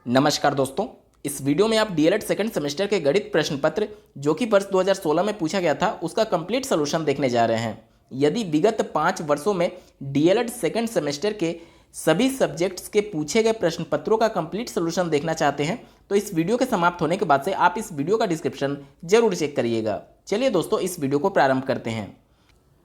नमस्कार दोस्तों, इस वीडियो में आप डीएलएड सेकंड सेमेस्टर के गणित प्रश्न पत्र जो कि वर्ष 2016 में पूछा गया था उसका कंप्लीट सॉल्यूशन देखने जा रहे हैं। यदि विगत 5 वर्षों में डीएलएड सेकंड सेमेस्टर के सभी सब्जेक्ट्स के पूछे गए प्रश्न पत्रों का कंप्लीट सॉल्यूशन देखना चाहते हैं तो इस वीडियो के समाप्त होने के बाद से आप इस वीडियो का डिस्क्रिप्शन जरूर चेक करिएगा। चलिए दोस्तों, इस वीडियो को प्रारंभ करते हैं।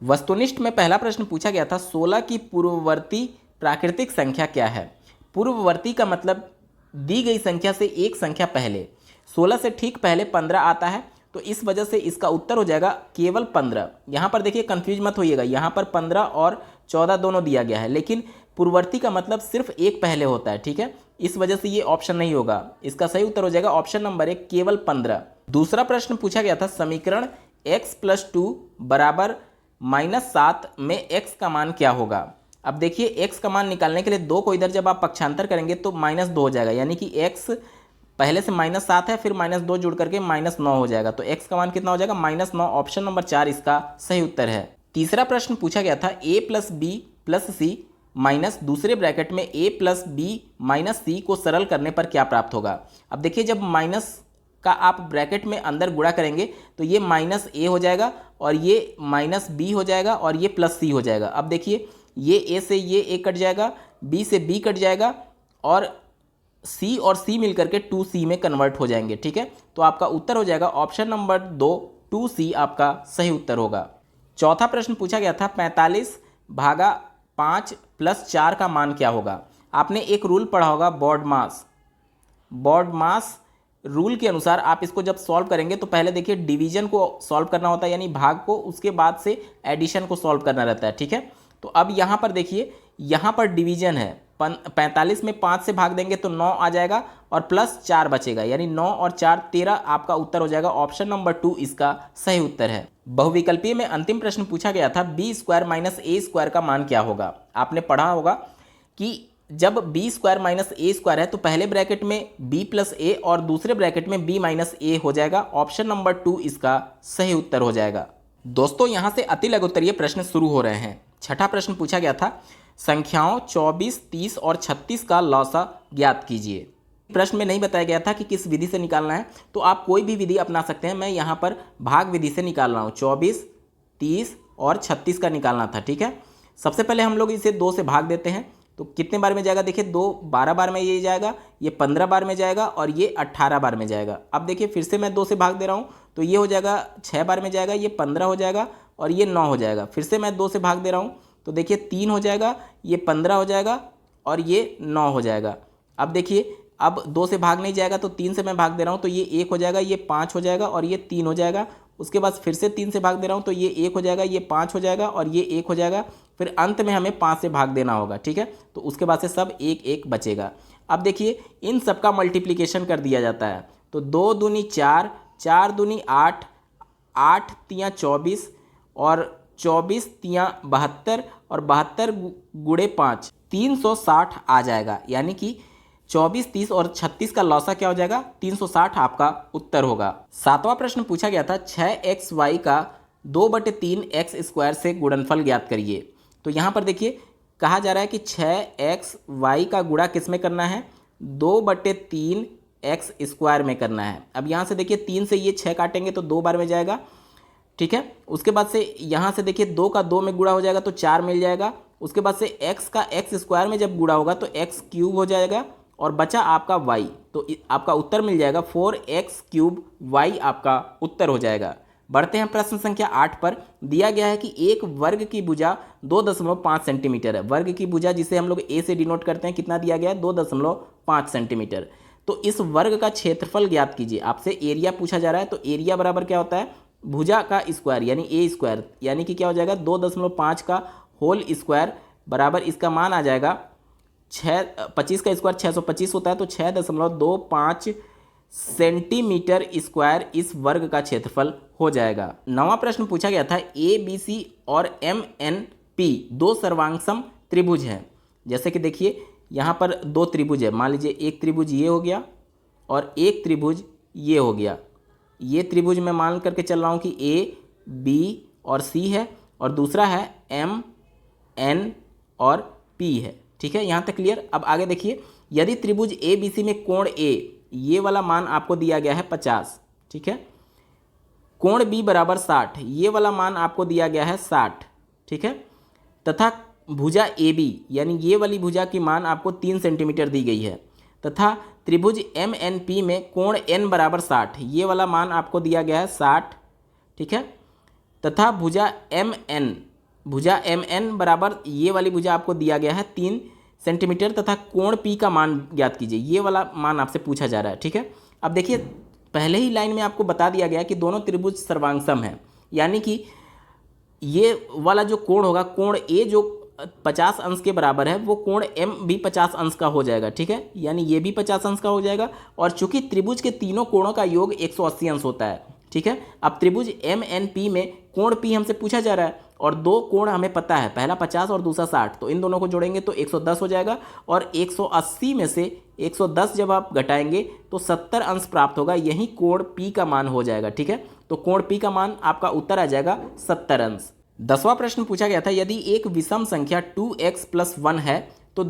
वस्तुनिष्ठ में पहला प्रश्न पूछा गया था 16 की पूर्ववर्ती प्राकृतिक संख्या क्या है। पूर्ववर्ती का मतलब दी गई संख्या से एक संख्या पहले। 16 से ठीक पहले 15 आता है, तो इस वजह से इसका उत्तर हो जाएगा केवल 15। यहाँ पर देखिए, कंफ्यूज मत होइएगा, यहाँ पर 15 और 14 दोनों दिया गया है, लेकिन पूर्ववर्ती का मतलब सिर्फ एक पहले होता है, ठीक है। इस वजह से ये ऑप्शन नहीं होगा, इसका सही उत्तर हो जाएगा ऑप्शन नंबर 1 केवल 15। दूसरा प्रश्न पूछा गया था समीकरण x+2 बराबर -7 में x का मान क्या होगा। अब देखिए, x का मान निकालने के लिए 2 को इधर जब आप पक्षांतर करेंगे तो -2 हो जाएगा, यानी कि x पहले से -7 है, फिर -2 जुड़ करके -9 हो जाएगा, तो x का मान कितना हो जाएगा -9। ऑप्शन नंबर 4 इसका सही उत्तर है। तीसरा प्रश्न पूछा गया था a + b + c माइनस दूसरे ब्रैकेट में a + b - c को सरल करने पर क्या प्राप्त होगा। अब देखिए, जब माइनस का आप ब्रैकेट में अंदर गुणा करेंगे तो ये -a हो जाएगा और ये -b हो जाएगा और ये +c हो जाएगा। अब देखिए, ये a से ये a कट जाएगा, b से b कट जाएगा और c और c मिलकर के 2c में कन्वर्ट हो जाएंगे, ठीक है। तो आपका उत्तर हो जाएगा ऑप्शन नंबर 2 2c आपका सही उत्तर होगा। चौथा प्रश्न पूछा गया था 45 भागा 5 + 4 का मान क्या होगा। आपने एक रूल पढ़ा होगा बॉड मास रूल के अनुसार आप इसको जब सॉल्व करेंगे तो पहले देखिए डिवीजन को सॉल्व करना होता है, यानी भाग को, उसके बाद से एडिशन को सॉल्व करना रहता है, ठीक है। तो अब यहाँ पर देखिए, यहाँ पर डिवीजन है, 45 में 5 से भाग देंगे तो 9 आ जाएगा और +4 बचेगा, यानी 9 और 4 13 आपका उत्तर हो जाएगा। ऑप्शन नंबर 2 इसका सही उत्तर है। बहुविकल्पीय में अंतिम प्रश्न पूछा गया था b² - a² का मान क्या होगा। आपने पढ़ा होगा कि जब b² - a² है तो पहले ब्रैकेट में b + a और दूसरे ब्रैकेट में b - a हो जाएगा। ऑप्शन नंबर 2 इसका सही उत्तर हो जाएगा। दोस्तों, यहाँ से अति लघुत्तरीय प्रश्न शुरू हो रहे हैं। छठा प्रश्न पूछा गया था संख्याओं 24, 30 और 36 का लौसा ज्ञात कीजिए। प्रश्न में नहीं बताया गया था कि किस विधि से निकालना है, तो आप कोई भी विधि अपना सकते हैं। मैं यहाँ पर भाग विधि से निकाल रहा हूँ। 24, 30 और 36 का निकालना था, ठीक है। सबसे पहले हम लोग इसे 2 से भाग देते हैं, तो कितने बार में जाएगा। देखिए, 2 12 बार में ये जाएगा, ये 15 बार में जाएगा और ये 18 बार में जाएगा। अब देखिए, फिर से मैं 2 से भाग दे रहा हूँ, तो ये हो जाएगा 6 बार में जाएगा, ये 15 हो जाएगा और ये 9 हो जाएगा। फिर से मैं 2 से भाग दे रहा हूँ, तो देखिए 3 हो जाएगा, ये 15 हो जाएगा और ये 9 हो जाएगा। अब देखिए, अब 2 से भाग नहीं जाएगा तो 3 से मैं भाग दे रहा हूँ, तो ये 1 हो जाएगा, ये 5 हो जाएगा और ये 3 हो जाएगा। उसके बाद फिर से 3 से भाग दे रहा हूँ, तो ये 1 हो जाएगा, ये 5 हो जाएगा और ये 1 हो जाएगा। फिर अंत में हमें 5 से भाग देना होगा, ठीक है। तो उसके बाद से सब 1 1 बचेगा। अब देखिए, इन सब का मल्टीप्लिकेशन कर दिया जाता है, तो 2 दूनी 4, 4 दूनी 8, 8 तियाँ 24 और 24 तियाँ 72 और 72 गुणे 5 360 आ जाएगा, यानी कि 24, 30 और 36 का लौसा क्या हो जाएगा 360 आपका उत्तर होगा। सातवां प्रश्न पूछा गया था 6xy का 2/3x² से गुणनफल ज्ञात करिए। तो यहाँ पर देखिए, कहा जा रहा है कि 6xy का गुणा किस में करना है, 2/3x² में करना है। अब यहाँ से देखिए, 3 से ये 6 काटेंगे तो 2 बार में जाएगा, ठीक है। उसके बाद से यहाँ से देखिए 2 का 2 में गुणा हो जाएगा तो 4 मिल जाएगा। उसके बाद से x का x² में जब गुणा होगा तो x³ हो जाएगा और बचा आपका y, तो आपका उत्तर मिल जाएगा 4x³ y आपका उत्तर हो जाएगा। बढ़ते हैं प्रश्न संख्या 8 पर। दिया गया है कि एक वर्ग की भुजा 2.5 सेंटीमीटर है। वर्ग की भुजा जिसे हम लोग a से डिनोट करते हैं, कितना दिया गया है 2.5 सेंटीमीटर। तो इस वर्ग का क्षेत्रफल ज्ञात कीजिए। आपसे एरिया पूछा जा रहा है, तो एरिया बराबर क्या होता है भुजा का स्क्वायर, यानी a², यानी कि क्या हो जाएगा 2.5 का होल स्क्वायर बराबर इसका मान आ जाएगा 25 का स्क्वायर 625 होता है, तो 6.25 सेंटीमीटर स्क्वायर इस वर्ग का क्षेत्रफल हो जाएगा। नवां प्रश्न पूछा गया था ABC और MNP 2 सर्वांगसम त्रिभुज हैं। जैसे कि देखिए, यहाँ पर 2 त्रिभुज है, मान लीजिए एक त्रिभुज ये हो गया और एक त्रिभुज ये हो गया। ये त्रिभुज मैं मान करके चल रहा हूँ कि A, B और C है और दूसरा है M, N और P है, ठीक है। यहाँ तक क्लियर। अब आगे देखिए, यदि त्रिभुज ए बी सी में कोण ए, ये वाला मान आपको दिया गया है 50, ठीक है, कोण बी बराबर 60, ये वाला मान आपको दिया गया है 60, ठीक है, तथा भुजा ए बी यानी ये वाली भुजा की मान आपको 3 सेंटीमीटर दी गई है, तथा त्रिभुज एम एन पी में कोण एन बराबर 60, ये वाला मान आपको दिया गया है 60, ठीक है, तथा भुजा एम एन बराबर ये वाली भुजा आपको दिया गया है 3 सेंटीमीटर, तथा कोण पी का मान ज्ञात कीजिए, ये वाला मान आपसे पूछा जा रहा है, ठीक है। अब देखिए पहले ही लाइन में आपको बता दिया गया कि दोनों त्रिभुज सर्वांगसम है, यानी कि ये वाला जो कोण होगा, कोण ए जो 50 अंश के बराबर है, वो कोण एम भी 50 अंश का हो जाएगा, ठीक है, यानी ये भी 50 अंश का हो जाएगा। और चूंकि त्रिभुज के तीनों कोणों का योग 180 अंश होता है, ठीक है। अब त्रिभुज एम एन पी में कोण पी हमसे पूछा जा रहा है और दो कोण हमें पता है, पहला 50 और दूसरा 60, तो इन दोनों को जोड़ेंगे तो 110 हो जाएगा, और 180 में से 110 जब आप घटाएंगे तो 70 अंश प्राप्त होगा, यही कोण पी का मान हो जाएगा, ठीक है। तो कोण पी का मान आपका उत्तर आ जाएगा 70 अंश। 10वां प्रश्न पूछा गया था, यदि एक विषम संख्या 2x + 1 है तो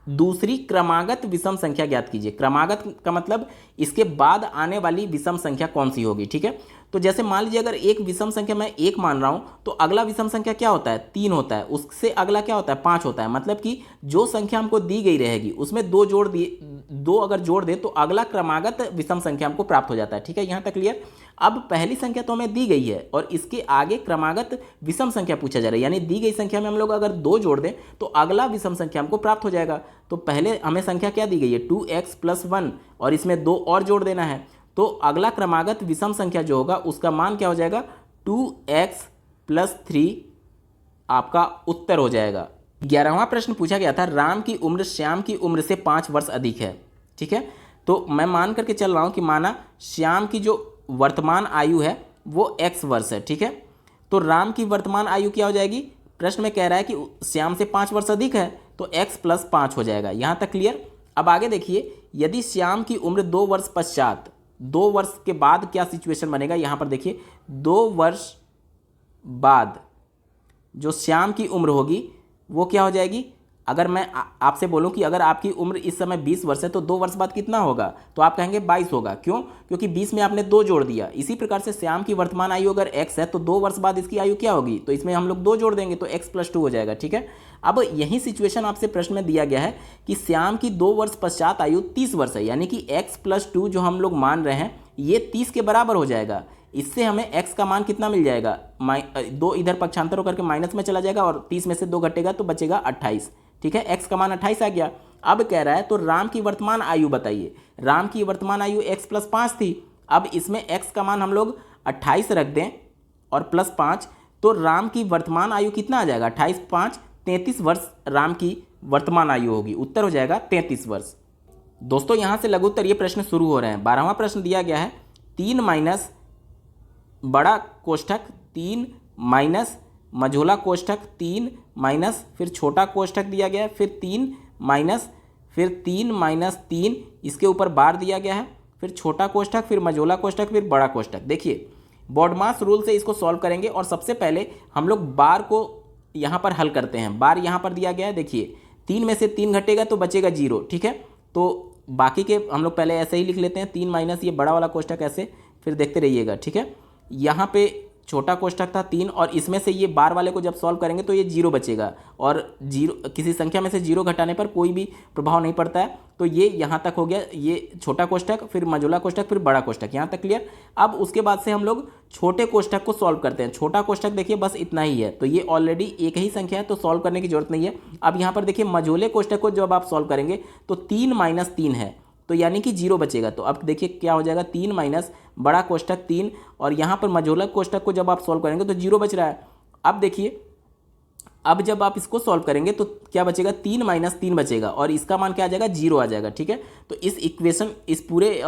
दूसरी क्रमागत विषम संख्या ज्ञात कीजिए। क्रमागत का मतलब इसके बाद आने वाली विषम संख्या कौन सी होगी, ठीक है। तो जैसे मान लीजिए अगर एक विषम संख्या मैं 1 मान रहा हूं तो अगला विषम संख्या क्या होता है, 3 होता है, उससे अगला क्या होता है, 5 होता है। मतलब कि जो संख्या हमको दी गई रहेगी उसमें 2 अगर जोड़ दे तो अगला क्रमागत विषम संख्या हमको प्राप्त हो जाता है, ठीक है, यहाँ तक क्लियर। अब पहली संख्या तो हमें दी गई है और इसके आगे क्रमागत विषम संख्या पूछा जा रहा है, यानी दी गई संख्या में हम लोग अगर 2 जोड़ दें तो अगला विषम संख्या हमको प्राप्त हो जाएगा। तो पहले हमें संख्या क्या दी गई है, 2x + 1, और इसमें 2 और जोड़ देना है, तो अगला क्रमागत विषम संख्या जो होगा उसका मान क्या हो जाएगा, 2x + 3 आपका उत्तर हो जाएगा। 11वां प्रश्न पूछा गया था, राम की उम्र श्याम की उम्र से 5 वर्ष अधिक है, ठीक है। तो मैं मान करके चल रहा हूं कि माना श्याम की जो वर्तमान आयु है वो x वर्ष है, ठीक है। तो राम की वर्तमान आयु क्या हो जाएगी, प्रश्न में कह रहा है कि श्याम से 5 वर्ष अधिक है तो x + 5 हो जाएगा, यहाँ तक क्लियर। अब आगे देखिए, यदि श्याम की उम्र 2 वर्ष पश्चात, 2 वर्ष के बाद क्या सिचुएशन बनेगा, यहाँ पर देखिए 2 वर्ष बाद जो श्याम की उम्र होगी वो क्या हो जाएगी। अगर मैं आपसे बोलूं कि अगर आपकी उम्र इस समय 20 वर्ष है तो 2 वर्ष बाद कितना होगा, तो आप कहेंगे 22 होगा। क्यों, क्योंकि 20 में आपने 2 जोड़ दिया। इसी प्रकार से श्याम की वर्तमान आयु अगर x है तो 2 वर्ष बाद इसकी आयु क्या होगी, तो इसमें हम लोग 2 जोड़ देंगे तो x + 2 हो जाएगा, ठीक है। अब यही सिचुएशन आपसे प्रश्न में दिया गया है कि श्याम की 2 वर्ष पश्चात आयु 30 वर्ष है, यानी कि x + 2 जो हम लोग मान रहे हैं ये 30 के बराबर हो जाएगा। इससे हमें x का मान कितना मिल जाएगा, 2 इधर पक्षांतर होकर के माइनस में चला जाएगा और 30 में से 2 घटेगा तो बचेगा 28, ठीक है। x का मान 28 आ गया। अब कह रहा है तो राम की वर्तमान आयु बताइए। राम की वर्तमान आयु x + 5 थी, अब इसमें x का मान हम लोग 28 रख दें और +5, तो राम की वर्तमान आयु कितना आ जाएगा, 28 + 5 33 वर्ष राम की वर्तमान आयु होगी। उत्तर हो जाएगा 33 वर्ष। दोस्तों यहाँ से लघुत्तर ये प्रश्न शुरू हो रहे हैं। 12वां प्रश्न दिया गया है, 3 माइनस बड़ा कोष्ठक 3 माइनस मझोला कोष्ठक 3 माइनस फिर छोटा कोष्ठक दिया गया है, फिर 3 माइनस फिर 3 माइनस 3, इसके ऊपर बार दिया गया है, फिर छोटा कोष्ठक फिर मझोला कोष्ठक फिर बड़ा कोष्ठक। देखिए बॉडमास रूल से इसको सॉल्व करेंगे और सबसे पहले हम लोग बार को यहाँ पर हल करते हैं। बार यहाँ पर दिया गया है, देखिए 3 में से 3 घटेगा तो बचेगा 0, ठीक है। तो बाकी के हम लोग पहले ऐसे ही लिख लेते हैं, 3 माइनस ये बड़ा वाला कोष्ठक ऐसे, फिर देखते रहिएगा, ठीक है। यहाँ पे छोटा कोष्ठक था 3 और इसमें से ये बार वाले को जब सॉल्व करेंगे तो ये 0 बचेगा, और 0 किसी संख्या में से 0 घटाने पर कोई भी प्रभाव नहीं पड़ता है। तो ये यहाँ तक हो गया, ये छोटा कोष्ठक फिर मझोला कोष्ठक फिर बड़ा कोष्ठक, यहाँ तक क्लियर। अब उसके बाद से हम लोग छोटे कोष्ठक को सॉल्व करते हैं। छोटा कोष्ठक देखिए बस इतना ही है, तो ये ऑलरेडी एक ही संख्या है तो सॉल्व करने की जरूरत नहीं है। अब यहाँ पर देखिए मझोले कोष्ठक को जब आप सॉल्व करेंगे तो 3 माइनस 3 है, तो यानी कि 0 बचेगा। तो अब देखिए क्या हो जाएगा, 3 माइनस बड़ा कोष्ठक 3, और यहाँ पर मझोला कोष्ठक को जब आप सॉल्व करेंगे तो 0 बच रहा है। अब देखिए, अब जब आप इसको सॉल्व करेंगे तो क्या बचेगा, 3 माइनस 3 बचेगा और इसका मान क्या आ जाएगा, 0 आ जाएगा, ठीक है। तो इस इक्वेशन, इस पूरे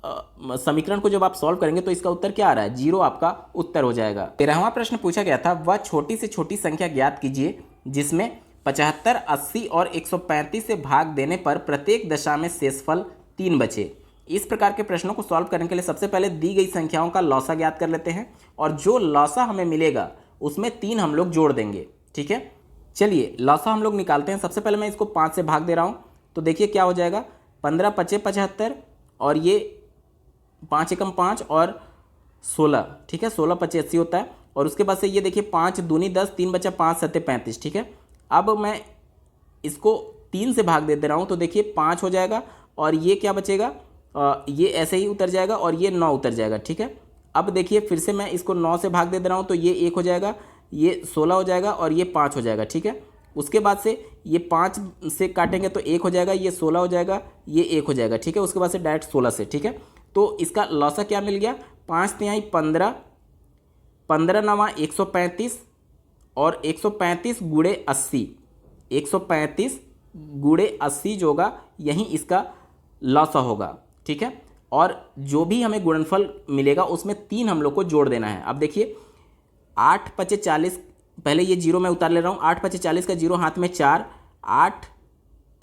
समीकरण को जब आप सॉल्व करेंगे तो इसका उत्तर क्या आ रहा है, 0 आपका उत्तर हो जाएगा। 13वां प्रश्न पूछा गया था, वह छोटी से छोटी संख्या ज्ञात कीजिए जिसमें 75, 80 और 135 से भाग देने पर प्रत्येक दशा में शेषफल 3 बचे। इस प्रकार के प्रश्नों को सॉल्व करने के लिए सबसे पहले दी गई संख्याओं का लौसा ज्ञात कर लेते हैं और जो लौसा हमें मिलेगा उसमें 3 हम लोग जोड़ देंगे, ठीक है। चलिए लौसा हम लोग निकालते हैं। सबसे पहले मैं इसको 5 से भाग दे रहा हूँ, तो देखिए क्या हो जाएगा, 15 पचे 75 और ये 5 एकम 5 और 16, ठीक है, 16 पचे 80 होता है। और उसके बाद से ये देखिए 5 दूनी 10, 3 बचा 5 सत्ते 35, ठीक है। अब मैं इसको 3 से भाग दे रहा हूँ, तो देखिए 5 हो जाएगा और ये क्या बचेगा, ये ऐसे ही उतर जाएगा और ये 9 उतर जाएगा, ठीक है। अब देखिए फिर से मैं इसको 9 से भाग दे रहा हूँ, तो ये 1 हो जाएगा, ये 16 हो जाएगा और ये 5 हो जाएगा, ठीक है। उसके बाद से ये 5 से काटेंगे तो 1 हो जाएगा, ये 16 हो जाएगा, ये 1 हो जाएगा, ठीक है। उसके बाद से डायरेक्ट 16 से, ठीक है। तो इसका लौसा क्या मिल गया, 5 तिहाई 15, 15 नवा 135 और 135 गुणे 80, 135 गुणे 80 जो होगा यही इसका लौसा होगा, ठीक है। और जो भी हमें गुणनफल मिलेगा उसमें 3 हम लोग को जोड़ देना है। अब देखिए 8 पचे 40, पहले ये जीरो मैं उतार ले रहा हूँ, 8 पचे 40 का जीरो हाथ में 4, 8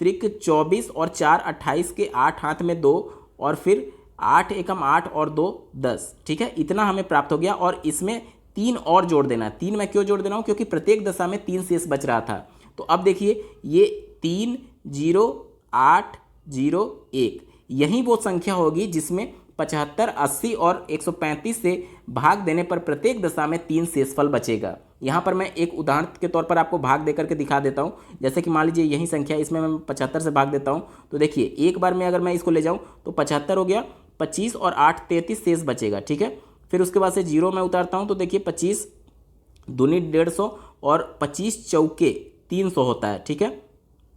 त्रिक 24 और 4 28 के 8 हाथ में 2 और फिर 8 एकम 8 और 2 10, ठीक है। इतना हमें प्राप्त हो गया और इसमें 3 और जोड़ देना है। 3 मैं क्यों जोड़ दे रहा हूँ, क्योंकि प्रत्येक दशा में 3 शेष बच रहा था। तो अब देखिए ये 3 0 8 0 1 यही वो संख्या होगी जिसमें 75 80 और 135 से भाग देने पर प्रत्येक दशा में 3 शेषफल बचेगा। यहाँ पर मैं एक उदाहरण के तौर पर आपको भाग देकर के दिखा देता हूँ। जैसे कि मान लीजिए यही संख्या, इसमें मैं 75 से भाग देता हूँ, तो देखिए एक बार में अगर मैं इसको ले जाऊँ तो 75 हो गया, 25 और 8 33 शेष बचेगा, ठीक है। फिर उसके बाद से जीरो मैं उतारता हूँ, तो देखिए 25 दूनी 150 और 25 चौके 300 होता है, ठीक है।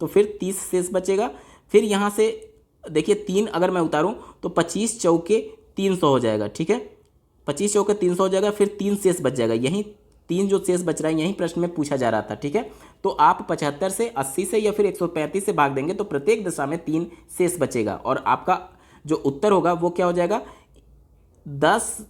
तो फिर 30 शेष बचेगा। फिर यहाँ से देखिए 3 अगर मैं उतारूं तो 25 चौके 300 हो जाएगा, ठीक है। 25 चौके 300 हो जाएगा, फिर 3 शेष बच जाएगा। यही 3 जो शेष बच रहा है यही प्रश्न में पूछा जा रहा था, ठीक है। तो आप 75 से 80 से या फिर 135 से भाग देंगे तो प्रत्येक दशा में 3 शेष बचेगा और आपका जो उत्तर होगा वो क्या हो जाएगा, 10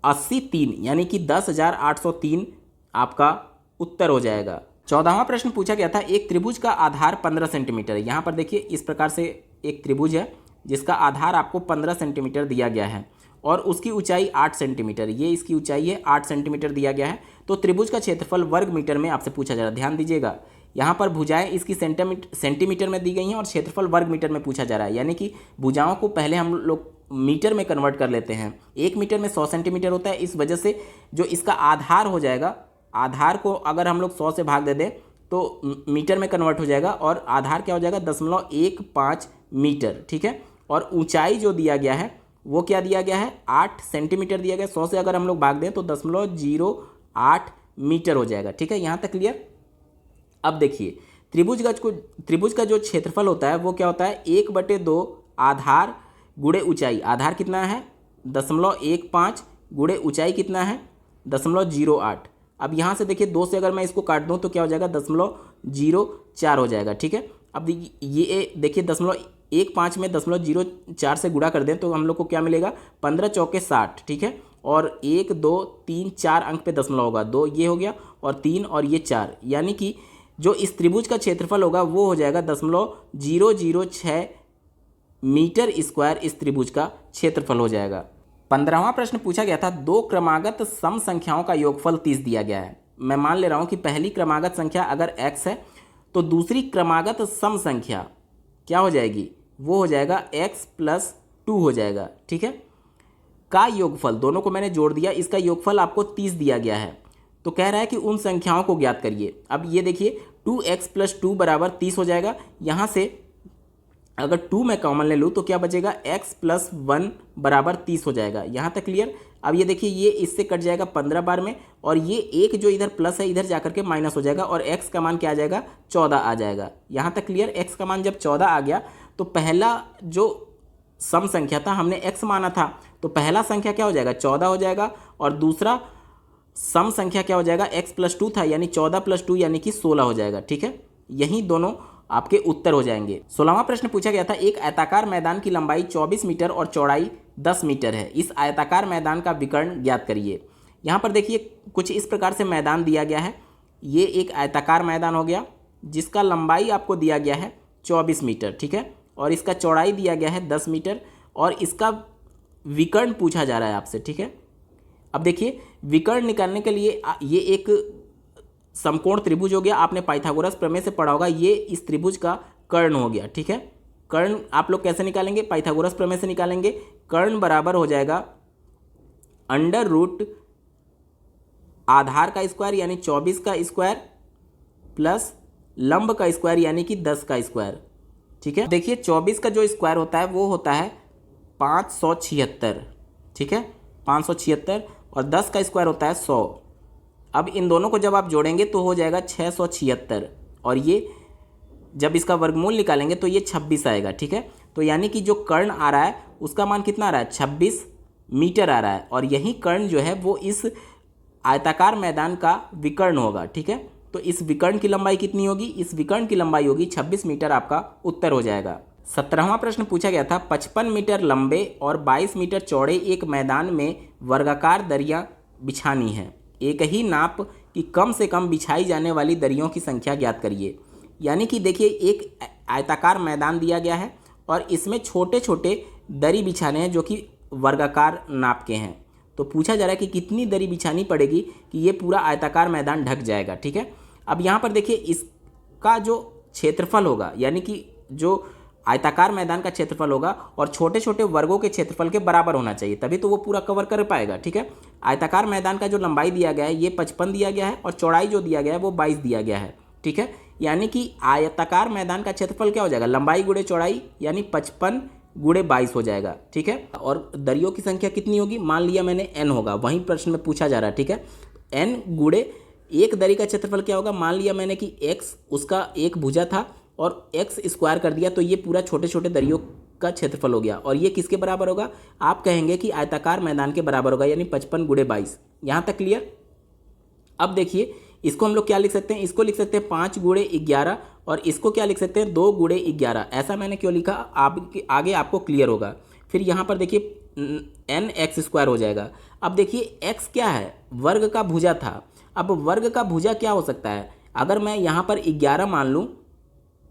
80 3 यानी कि 10,803 आपका उत्तर हो जाएगा। 14वां प्रश्न पूछा गया था, एक त्रिभुज का आधार 15 सेंटीमीटर है। यहाँ पर देखिए इस प्रकार से एक त्रिभुज है जिसका आधार आपको 15 सेंटीमीटर दिया गया है और उसकी ऊंचाई 8 सेंटीमीटर, ये इसकी ऊंचाई है 8 सेंटीमीटर दिया गया है। तो त्रिभुज का क्षेत्रफल वर्ग मीटर में आपसे पूछा जा रहा है। ध्यान दीजिएगा, यहाँ पर भुजाएं इसकी सेंटीमीटर में दी गई हैं और क्षेत्रफल वर्ग मीटर में पूछा जा रहा है। यानी कि भुजाओं को पहले हम लोग मीटर में कन्वर्ट कर लेते हैं। 1 मीटर में 100 सेंटीमीटर होता है, इस वजह से जो इसका आधार हो जाएगा, आधार को अगर हम लोग 100 से भाग दे दें तो मीटर में कन्वर्ट हो जाएगा और आधार क्या हो जाएगा 0.15 मीटर, ठीक है। और ऊंचाई जो दिया गया है वो क्या दिया गया है, 8 सेंटीमीटर दिया गया। 100 से अगर हम लोग भाग दें तो 0.08 मीटर हो जाएगा, ठीक है। यहाँ तक क्लियर। अब देखिए त्रिभुज का जो क्षेत्रफल होता है वो क्या होता है, 1/2 आधार गुणे ऊंचाई। आधार कितना है 0.15 गुणे ऊंचाई कितना है 0.08। अब यहाँ से देखिए 2 से अगर मैं इसको काट दूँ तो क्या हो जाएगा 0.04 हो जाएगा, ठीक है। अब ये देखिए 0.15 में 0.04 से गुणा कर दें तो हम लोग को क्या मिलेगा 15 चौके 60, ठीक है। और 1 2 3 4 अंक पे दशमलव होगा, 2 ये हो गया और 3 और ये 4, यानी कि जो इस त्रिभुज का क्षेत्रफल होगा वो हो जाएगा 0.006 मीटर स्क्वायर इस त्रिभुज का क्षेत्रफल हो जाएगा। 15वां प्रश्न पूछा गया था, 2 क्रमागत सम संख्याओं का योगफल 30 दिया गया है। मैं मान ले रहा हूं कि पहली क्रमागत संख्या अगर x है तो दूसरी क्रमागत सम संख्या क्या हो जाएगी, वो हो जाएगा x + 2 हो जाएगा, ठीक है। का योगफल, दोनों को मैंने जोड़ दिया, इसका योगफल आपको 30 दिया गया है। तो कह रहा है कि उन संख्याओं को ज्ञात करिए। अब ये देखिए 2x + 2 = 30 हो जाएगा। यहाँ से अगर 2 मैं कॉमन ले लूँ तो क्या बचेगा, x + 1 = 30 हो जाएगा। यहाँ तक क्लियर। अब ये देखिए ये इससे कट जाएगा 15 बार में और ये एक जो इधर प्लस है इधर जाकर के माइनस हो जाएगा और x का मान क्या आ जाएगा 14 आ जाएगा। यहाँ तक क्लियर। x का मान जब 14 आ गया तो पहला जो सम संख्या था हमने x माना था, तो पहला संख्या क्या हो जाएगा 14 हो जाएगा और दूसरा सम संख्या क्या हो जाएगा x + 2 था, यानी 14 + 2 यानी कि 16 हो जाएगा, ठीक है। यही दोनों आपके उत्तर हो जाएंगे। 16वां प्रश्न पूछा गया था, एक आयताकार मैदान की लंबाई 24 मीटर और चौड़ाई 10 मीटर है। इस आयताकार मैदान का विकर्ण ज्ञात करिए। यहाँ पर देखिए कुछ इस प्रकार से मैदान दिया गया है। ये एक आयताकार मैदान हो गया जिसका लंबाई आपको दिया गया है 24 मीटर, ठीक है, और इसका चौड़ाई दिया गया है 10 मीटर और इसका विकर्ण पूछा जा रहा है आपसे, ठीक है। अब देखिए विकर्ण निकालने के लिए ये एक समकोण त्रिभुज हो गया। आपने पाइथागोरस प्रमेय से पढ़ा होगा। ये इस त्रिभुज का कर्ण हो गया, ठीक है। कर्ण आप लोग कैसे निकालेंगे, पाइथागोरस प्रमेय से निकालेंगे। कर्ण बराबर हो जाएगा अंडर रूट आधार का स्क्वायर यानी 24 का स्क्वायर प्लस लंब का स्क्वायर यानी कि 10 का स्क्वायर, ठीक है। देखिए 24 का जो स्क्वायर होता है वो होता है 576, ठीक है, 576, और 10 का स्क्वायर होता है 100। अब इन दोनों को जब आप जोड़ेंगे तो हो जाएगा 676, और ये जब इसका वर्गमूल निकालेंगे तो ये 26 आएगा, ठीक है। तो यानी कि जो कर्ण आ रहा है उसका मान कितना आ रहा है, 26 मीटर आ रहा है, और यही कर्ण जो है वो इस आयताकार मैदान का विकर्ण होगा, ठीक है। तो इस विकर्ण की लंबाई कितनी होगी, इस विकर्ण की लंबाई होगी 26 मीटर, आपका उत्तर हो जाएगा। 17वां प्रश्न पूछा गया था 55 मीटर लंबे और 22 मीटर चौड़े एक मैदान में वर्गाकार दरियां बिछानी है, एक ही नाप की कम से कम बिछाई जाने वाली दरियों की संख्या ज्ञात करिए। यानी कि देखिए एक आयताकार मैदान दिया गया है और इसमें छोटे छोटे दरी बिछाने हैं जो कि वर्गाकार नाप के हैं। तो पूछा जा रहा है कि कितनी दरी बिछानी पड़ेगी कि ये पूरा आयताकार मैदान ढक जाएगा, ठीक है। अब यहाँ पर देखिए इसका जो क्षेत्रफल होगा, यानी कि जो आयताकार मैदान का क्षेत्रफल होगा और छोटे छोटे वर्गों के क्षेत्रफल के बराबर होना चाहिए, तभी तो वो पूरा कवर कर पाएगा, ठीक है। आयताकार मैदान का जो लंबाई दिया गया है ये 55 दिया गया है और चौड़ाई जो दिया गया है वो 22 दिया गया है, ठीक है। यानी कि आयताकार मैदान का क्षेत्रफल क्या हो जाएगा, लंबाई गुणे चौड़ाई यानी 55 गुणे 22 हो जाएगा, ठीक है। और दरियों की संख्या कितनी होगी, मान लिया मैंने n होगा, वहीं प्रश्न में पूछा जा रहा है, ठीक है। n गुणे एक दरी का क्षेत्रफल क्या होगा, मान लिया मैंने कि x उसका एक भुजा था और x स्क्वायर कर दिया, तो ये पूरा छोटे छोटे दरियों का क्षेत्रफल हो गया, और ये किसके बराबर होगा, आप कहेंगे कि आयताकार मैदान के बराबर होगा, यानी 55 गुणे 22। यहाँ तक क्लियर। अब देखिए इसको हम लोग क्या लिख सकते हैं, इसको लिख सकते हैं 5 गुणे 11, और इसको क्या लिख सकते हैं 2 गुणे 11। ऐसा मैंने क्यों लिखा, आगे आपको क्लियर होगा। फिर यहाँ पर देखिए n(x²) हो जाएगा। अब देखिए x क्या है, वर्ग का भुजा था। अब वर्ग का भुजा क्या हो सकता है, अगर मैं यहाँ पर 11 मान लूँ,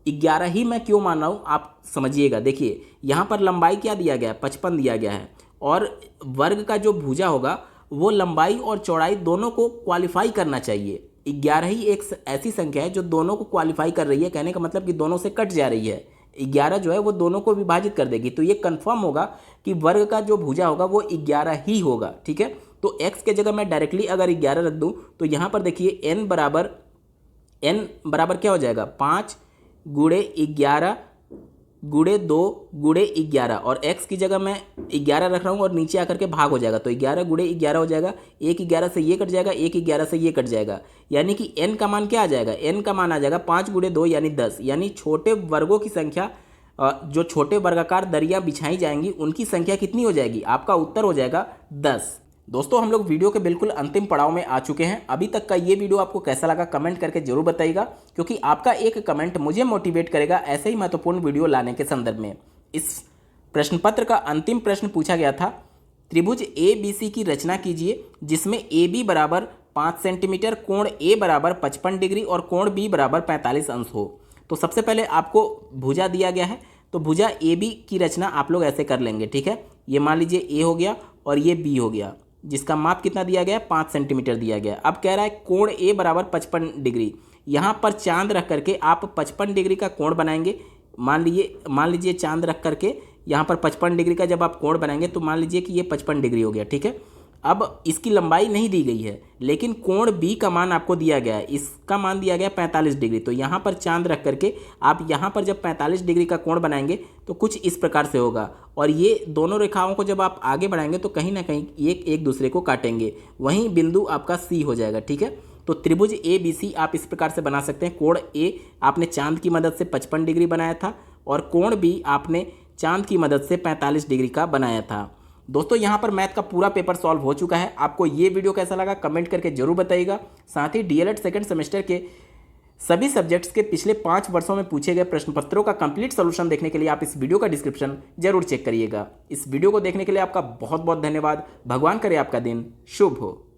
11 ही मैं क्यों मान रहा हूँ आप समझिएगा। देखिए यहाँ पर लंबाई क्या दिया गया है, 55 दिया गया है, और वर्ग का जो भुजा होगा वो लंबाई और चौड़ाई दोनों को क्वालिफाई करना चाहिए। 11 ही एक ऐसी संख्या है जो दोनों को क्वालिफाई कर रही है, कहने का मतलब कि दोनों से कट जा रही है। 11 जो है वो दोनों को विभाजित कर देगी, तो ये कंफर्म होगा कि वर्ग का जो भुजा होगा वो 11 ही होगा, ठीक है। तो x के जगह मैं डायरेक्टली अगर 11 रख दूं तो यहाँ पर देखिए n बराबर क्या हो जाएगा, 5 गुणे 11 गुणे 2 गुणे 11, और x की जगह मैं 11 रख रहा हूँ और नीचे आकर के भाग हो जाएगा, तो 11 गुणे 11 हो जाएगा। 1 11 से ये कट जाएगा, 1 11 से ये कट जाएगा, यानी कि n का मान क्या आ जाएगा, n का मान आ जाएगा 5 गुणे 2 यानी 10। यानी छोटे वर्गों की संख्या, जो छोटे वर्गाकार दरियाँ बिछाई जाएंगी उनकी संख्या कितनी हो जाएगी, आपका उत्तर हो जाएगा 10। दोस्तों हम लोग वीडियो के बिल्कुल अंतिम पड़ाव में आ चुके हैं। अभी तक का ये वीडियो आपको कैसा लगा कमेंट करके जरूर बताइएगा, क्योंकि आपका एक कमेंट मुझे मोटिवेट करेगा ऐसे ही महत्वपूर्ण वीडियो लाने के संदर्भ में। इस प्रश्न पत्र का अंतिम प्रश्न पूछा गया था, त्रिभुज ABC की रचना कीजिए जिसमें AB बराबर 5 सेंटीमीटर, कोण A बराबर 55 डिग्री और कोण B बराबर 45 अंश हो। तो सबसे पहले आपको भुजा दिया गया है, तो भुजा AB की रचना आप लोग ऐसे कर लेंगे, ठीक है। ये मान लीजिए A हो गया और ये B हो गया, जिसका माप कितना दिया गया है, 5 सेंटीमीटर दिया गया। अब कह रहा है कोण A बराबर 55 डिग्री, यहाँ पर चांद रख करके आप 55 डिग्री का कोण बनाएंगे। मान लीजिए चांद रख करके यहाँ पर 55 डिग्री का जब आप कोण बनाएंगे तो मान लीजिए कि ये 55 डिग्री हो गया, ठीक है। अब इसकी लंबाई नहीं दी गई है, लेकिन कोण B का मान आपको दिया गया है, इसका मान दिया गया है 45 डिग्री। तो यहाँ पर चांद रख करके आप यहाँ पर जब 45 डिग्री का कोण बनाएंगे तो कुछ इस प्रकार से होगा, और ये दोनों रेखाओं को जब आप आगे बढ़ाएंगे तो कहीं ना कहीं एक दूसरे को काटेंगे, वहीं बिंदु आपका C हो जाएगा, ठीक है। तो त्रिभुज ABC आप इस प्रकार से बना सकते हैं। कोण A आपने चांद की मदद से 55 डिग्री बनाया था और कोण B आपने चांद की मदद से 45 डिग्री का बनाया था। दोस्तों यहाँ पर मैथ का पूरा पेपर सॉल्व हो चुका है। आपको ये वीडियो कैसा लगा कमेंट करके जरूर बताइएगा। साथ ही DLED सेकंड सेमेस्टर के सभी सब्जेक्ट्स के पिछले 5 वर्षों में पूछे गए प्रश्न पत्रों का कंप्लीट सॉल्यूशन देखने के लिए आप इस वीडियो का डिस्क्रिप्शन जरूर चेक करिएगा। इस वीडियो को देखने के लिए आपका बहुत बहुत धन्यवाद। भगवान करे आपका दिन शुभ हो।